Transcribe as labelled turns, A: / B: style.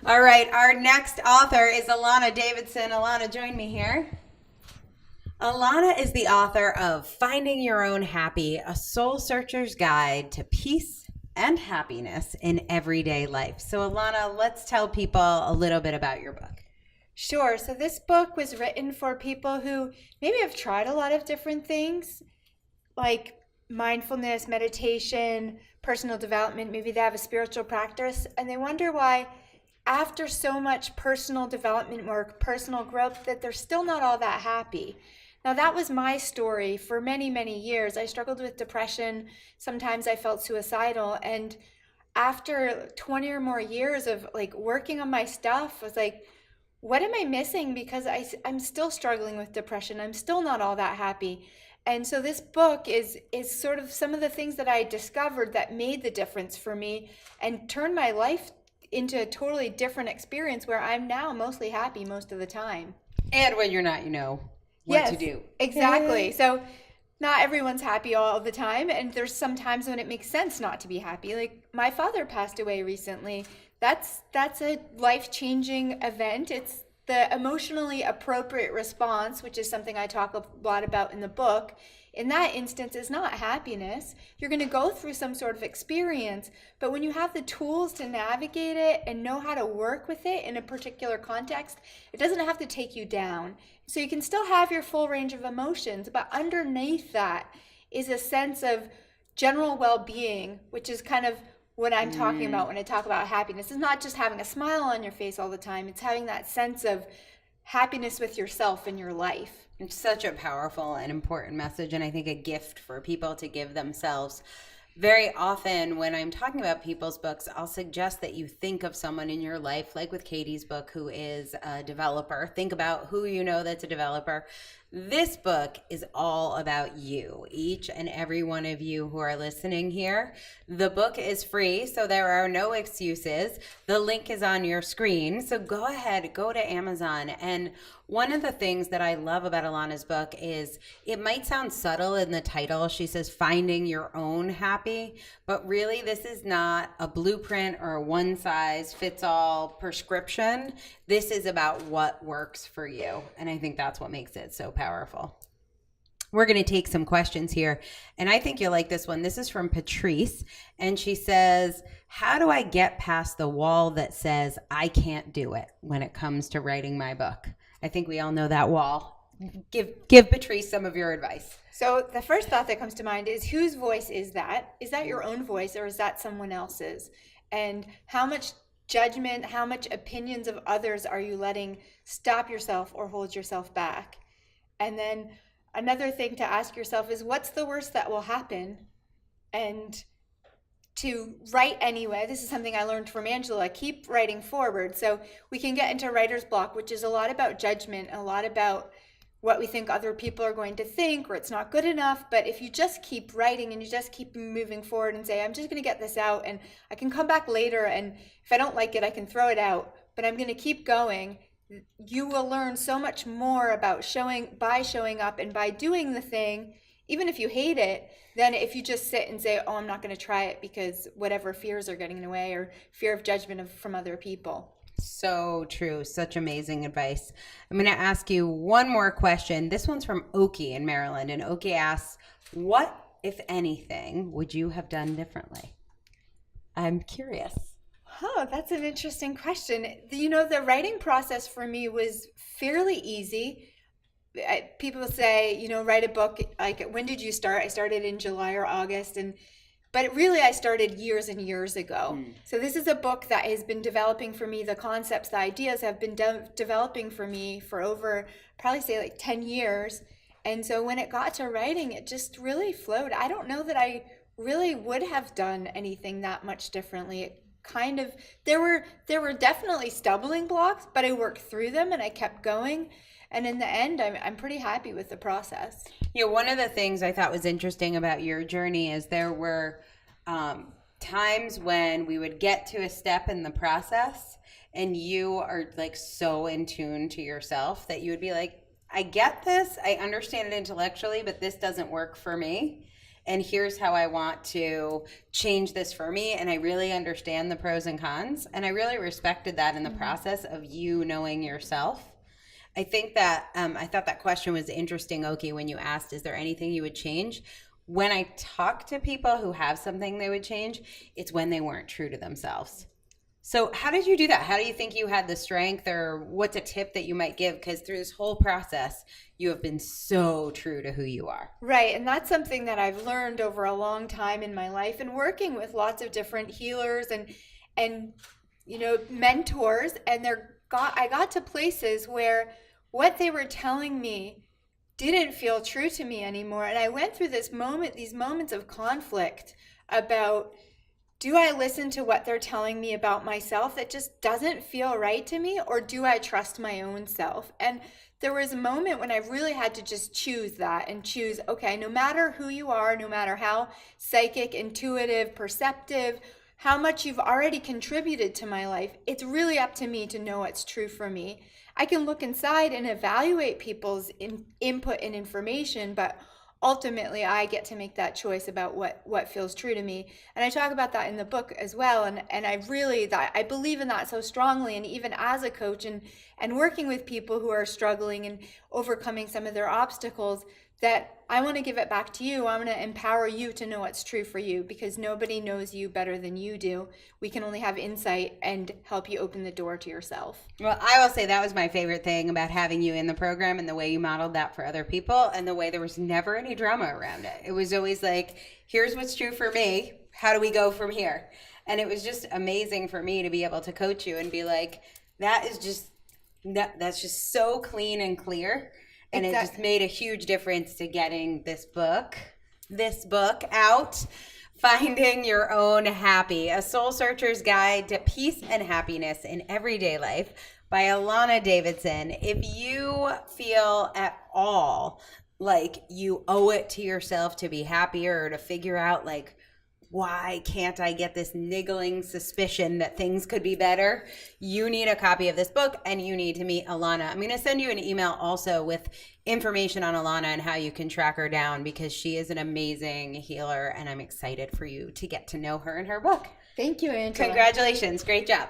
A: All right, our next author is Elana Davidson. Elana, join me here. Elana is the author of Finding Your Own Happy, a soul searcher's guide to peace and happiness in everyday life. So, Elana, let's tell people a little bit about your book.
B: Sure. So this book was written for people who maybe have tried a lot of different things, like mindfulness, meditation, personal development. Maybe they have a spiritual practice and they wonder why, after so much personal development work, personal growth, that they're still not all that happy. Now, that was my story for many, many years. I struggled with depression. Sometimes I felt suicidal. And after 20 or more years of like working on my stuff, I was like, what am I missing? Because I'm still struggling with depression. I'm still not all that happy. And so this book is sort of some of the things that I discovered that made the difference for me and turned my life into a totally different experience where I'm now mostly happy most of the time.
A: And when you're not, you know what to
B: Yes,
A: do.
B: exactly. So not everyone's happy all the time, and there's some times when it makes sense not to be happy. Like my father passed away recently. That's a life-changing event. It's the emotionally appropriate response, which is something I talk a lot about in the book. In that instance, is not happiness. You're going to go through some sort of experience, but when you have the tools to navigate it and know how to work with it in a particular context, it doesn't have to take you down. So you can still have your full range of emotions, but underneath that is a sense of general well-being, which is kind of what I'm talking about when I talk about happiness. It's not just having a smile on your face all the time. It's having that sense of happiness with yourself and your life.
A: It's such a powerful and important message, and I think a gift for people to give themselves. Very often, when I'm talking about people's books, I'll suggest that you think of someone in your life, like with Katie's book, who is a developer. Think about who you know that's a developer. This book is all about you, each and every one of you who are listening here. The book is free, so there are no excuses. The link is on your screen, so go ahead, go to Amazon. And one of the things that I love about Elana's book is it might sound subtle in the title. She says, Finding Your Own Happy, but really this is not a blueprint or a one-size-fits-all prescription. This is about what works for you, and I think that's what makes it so powerful. We're going to take some questions here, and I think you'll like this one. This is from Patrice, and she says, how do I get past the wall that says I can't do it when it comes to writing my book? I think we all know that wall. Give Patrice some of your advice.
B: So the first thought that comes to mind is, whose voice is that? Is that your own voice, or is that someone else's? And how much judgment, how much opinions of others are you letting stop yourself or hold yourself back? And then another thing to ask yourself is, what's the worst that will happen? And to write anyway. This is something I learned from Angela. Keep writing forward. So we can get into writer's block, which is a lot about judgment, a lot about what we think other people are going to think, or it's not good enough. But if you just keep writing and you just keep moving forward and say, I'm just going to get this out and I can come back later, and if I don't like it, I can throw it out, but I'm going to keep going, you will learn so much more about showing up and by doing the thing, even if you hate it, than if you just sit and say, oh, I'm not going to try it because whatever fears are getting in the way, or fear of judgment from other people.
A: So true. Such amazing advice. I'm going to ask you one more question. This one's from Oki in Maryland. And Oki asks, what, if anything, would you have done differently? I'm curious.
B: Oh, that's an interesting question. The writing process for me was fairly easy. People say, write a book. Like, when did you start? I started in July or August, but really I started years and years ago. So this is a book that has been developing for me. The concepts, the ideas have been developing for me for over, probably say like 10 years. And so when it got to writing, it just really flowed. I don't know that I really would have done anything that much differently. It kind of, there were definitely stumbling blocks, but I worked through them and I kept going. And in the end, I'm pretty happy with the process.
A: Yeah, one of the things I thought was interesting about your journey is there were times when we would get to a step in the process and you are like so in tune to yourself that you would be like, I get this, I understand it intellectually, but this doesn't work for me. and here's how I want to change this for me. And I really understand the pros and cons. And I really respected that in the process of you knowing yourself. I think that I thought that question was interesting, Oki, when you asked, is there anything you would change? When I talk to people who have something they would change, it's when they weren't true to themselves. So how did you do that? How do you think you had the strength, or what's a tip that you might give? Because through this whole process, you have been so true to who you are.
B: Right. And that's something that I've learned over a long time in my life, and working with lots of different healers and mentors. And I got to places where what they were telling me didn't feel true to me anymore. And I went through these moments of conflict about, do I listen to what they're telling me about myself that just doesn't feel right to me, or do I trust my own self? And there was a moment when I really had to just choose that, and choose, okay, no matter who you are, no matter how psychic, intuitive, perceptive, how much you've already contributed to my life, it's really up to me to know what's true for me. I can look inside and evaluate people's input and information, but ultimately I get to make that choice about what feels true to me. And I talk about that in the book as well. And I believe in that so strongly. And even as a coach and working with people who are struggling and overcoming some of their obstacles, that I want to give it back to you. I want to empower you to know what's true for you, because nobody knows you better than you do. We can only have insight and help you open the door to yourself.
A: Well, I will say that was my favorite thing about having you in the program, and the way you modeled that for other people, and the way there was never any drama around it. It was always like, here's what's true for me. How do we go from here? And it was just amazing for me to be able to coach you and be like, that's just so clean and clear. And It just made a huge difference to getting this book out, Finding Your Own Happy, A Soul Searcher's Guide to Peace and Happiness in Everyday Life by Elana Davidson. If you feel at all like you owe it to yourself to be happier, or to figure out like, why can't I get this niggling suspicion that things could be better, you need a copy of this book, and you need to meet Elana. I'm going to send you an email also with information on Elana and how you can track her down, because she is an amazing healer, and I'm excited for you to get to know her and her book.
B: Thank you, Angela.
A: Congratulations. Great job.